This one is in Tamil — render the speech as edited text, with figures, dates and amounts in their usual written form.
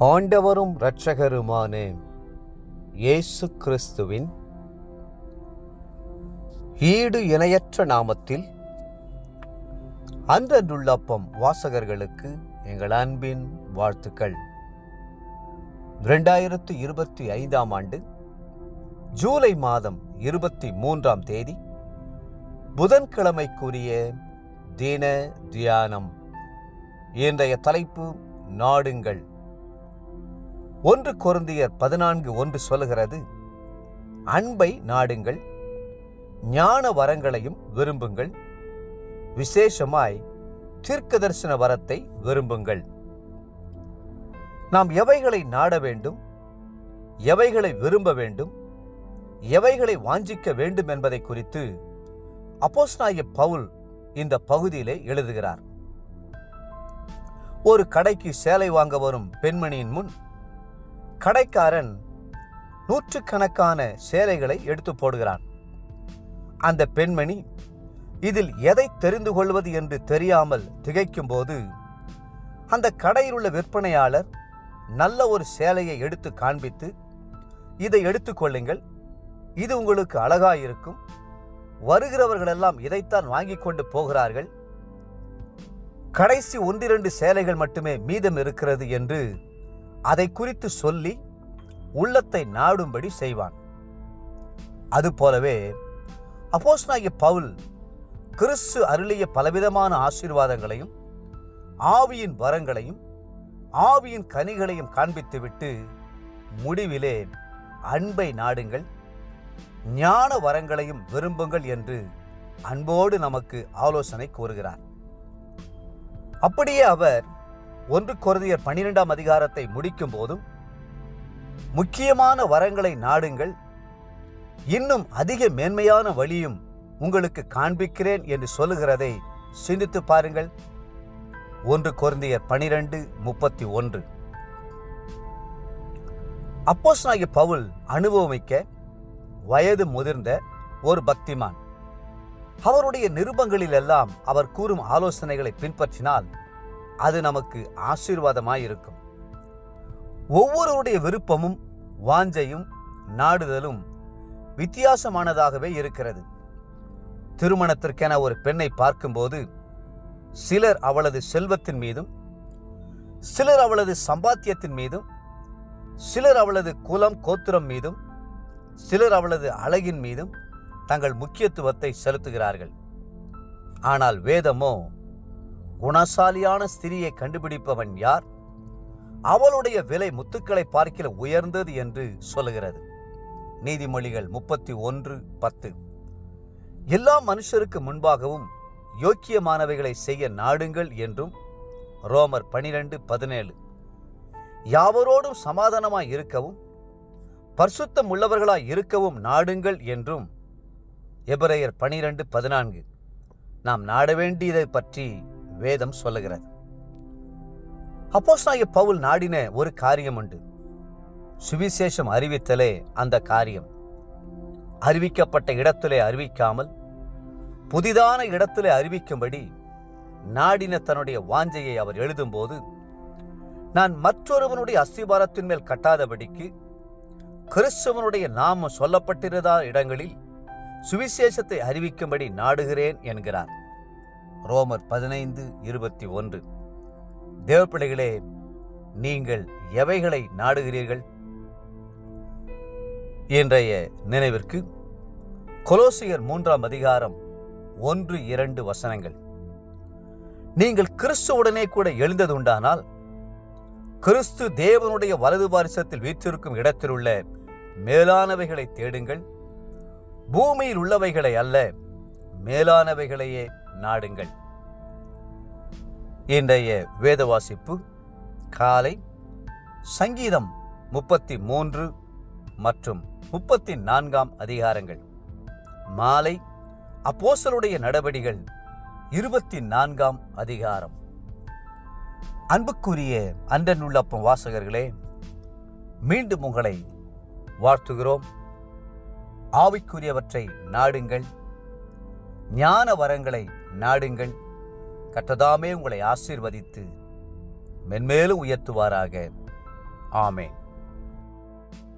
ஆண்டவரும் இரட்சகருமான இயேசு கிறிஸ்துவின் ஈடு இணையற்ற நாமத்தில் அன்றன்றுள்ளப்பம் வாசகர்களுக்கு எங்கள் அன்பின் வாழ்த்துக்கள். 2025 ஆண்டு ஜூலை மாதம் 23ஆம் தேதி புதன்கிழமைக்குரிய தின தியானம். இன்றைய தலைப்பு நாடுங்கள். 1 கொரிந்தியர் 14:1 சொல்லுகிறது, அன்பை நாடுங்கள், ஞான வரங்களையும் விரும்புங்கள், விசேஷமாய் தீர்க்கதரிசன வரத்தை விரும்புங்கள். நாம் எவைகளை நாட வேண்டும், எவைகளை விரும்ப வேண்டும், எவைகளை வாஞ்சிக்க வேண்டும் என்பதை குறித்து அப்போஸ்தலனாகிய பவுல் இந்த பகுதியிலே எழுதுகிறார். ஒரு கடைக்கு சேலை வாங்க வரும் பெண்மணியின் முன் கடைக்காரன் நூற்றுக்கணக்கான சேலைகளை எடுத்து போடுகிறான். அந்த பெண்மணி இதில் எதை தெரிந்து கொள்வது என்று தெரியாமல் திகைக்கும் போது அந்த கடையில் உள்ள விற்பனையாளர் நல்ல ஒரு சேலையை எடுத்து காண்பித்து, இதை எடுத்துக்கொள்ளுங்கள், இது உங்களுக்கு அழகாயிருக்கும், வருகிறவர்களெல்லாம் இதைத்தான் வாங்கி கொண்டு போகிறார்கள், கடைசி 1-2 சேலைகள் மட்டுமே மீதம் இருக்கிறது என்று அதை குறித்து சொல்லி உள்ளத்தை நாடும்படி செய்வான். அதுபோலவே அப்போஸ்தலனாகிய பவுல் கிறிஸ்து அருளிய பலவிதமான ஆசீர்வாதங்களையும் ஆவியின் வரங்களையும் ஆவியின் கனிகளையும் காண்பித்துவிட்டு முடிவிலே அன்பை நாடுங்கள், ஞான வரங்களையும் விரும்புங்கள் என்று அன்போடு நமக்கு ஆலோசனை கூறுகிறார். அப்படியே அவர் 1 கொரிந்தியர் 12ஆம் அதிகாரத்தை முடிக்கும் போதும் முக்கியமான வரங்களை நாடுங்கள், இன்னும் அதிக மேன்மையான வழியும் உங்களுக்கு காண்பிக்கிறேன் என்று சொல்லுகிறதை சிந்தித்து பாருங்கள். 1 கொரிந்தியர் 12:31. அப்போஸ்தலனாகிய பவுல் அனுபவமிக்க வயது முதிர்ந்த ஒரு பக்திமான். அவருடைய நிருபங்களிலெல்லாம் அவர் கூறும் ஆலோசனைகளை பின்பற்றினால் அது நமக்கு ஆசீர்வாதமாயிருக்கும். ஒவ்வொருவருடைய விருப்பமும் வாஞ்சையும் நாடுதலும் வித்தியாசமானதாகவே இருக்கிறது. திருமணத்திற்கென ஒரு பெண்ணை பார்க்கும்போது சிலர் அவளது செல்வத்தின் மீதும், சிலர் அவளது சம்பாத்தியத்தின் மீதும், சிலர் அவளது குலம் கோத்திரம் மீதும், சிலர் அவளது அழகின் மீதும் தங்கள் முக்கியத்துவத்தை செலுத்துகிறார்கள். ஆனால் வேதமோ குணசாலியான ஸ்திரியை கண்டுபிடிப்பவன் யார், அவளுடைய விலை முத்துக்களை பார்க்கிற உயர்ந்தது என்று சொல்லுகிறது. நீதிமொழிகள் 31:10. எல்லா மனுஷருக்கு முன்பாகவும் யோக்கியமானவைகளை செய்ய நாடுங்கள் என்றும் ரோமர் 12:17. யாவரோடும் சமாதானமாய் இருக்கவும் பரிசுத்தம் உள்ளவர்களாய் இருக்கவும் நாடுங்கள் என்றும் எபிரேயர் 12:14. நாம் நாட வேண்டியதை பற்றி வேதம் சொல்லுகிறது. அப்போஸ்தலனாகிய பவுல் நாடின ஒரு காரியம் உண்டு. சுவிசேஷம் அறிவித்தலே அந்த காரியம். அறிவிக்கப்பட்ட இடத்திலே அறிவிக்காமல் புதிதான இடத்திலே அறிவிக்கும்படி நாடின தன்னுடைய வாஞ்சையை அவர் எழுதும்போது, நான் மற்றொருவனுடைய அஸ்திபாரத்தின் மேல் கட்டாதபடிக்கு கிறிஸ்துவனுடைய நாமம் சொல்லப்பட்டிருந்த இடங்களில் சுவிசேஷத்தை அறிவிக்கும்படி நாடுகிறேன் என்கிறார். ரோமர் 15:21. தேவப்பிள்ளைகளே, நீங்கள் எவைகளை நாடுகிறீர்கள்? இன்றைய நினைவிற்கு கொலோசியர் 3ஆம் அதிகாரம் 1-2 வசனங்கள். நீங்கள் கிறிஸ்துவுடனே கூட எழுந்ததுண்டானால் கிறிஸ்து தேவனுடைய வலது பாரிசத்தில் வீற்றிருக்கும் இடத்திலுள்ள மேலானவைகளை தேடுங்கள், பூமியில் உள்ளவைகளை அல்ல, மேலானவைகளையே நாடுங்கள். இன்றைய வேத வாசிப்பு காலை சங்கீதம் 33 மற்றும் 34ஆம் அதிகாரங்கள், மாலை அப்போஸ்தலருடைய நடபடிகள் 24ஆம் அதிகாரம். அன்புக்குரிய அன்றன்றுள்ளப்பம் வாசகர்களே, மீண்டும் உங்களை வாழ்த்துகிறோம். ஆவிக்குரியவற்றை நாடுங்கள், ஞான வரங்களை நாடுங்கள். கர்த்தர் தாமே உங்களை ஆசீர்வதித்து மென்மேலும் உயர்த்துவாராக. ஆமேன்.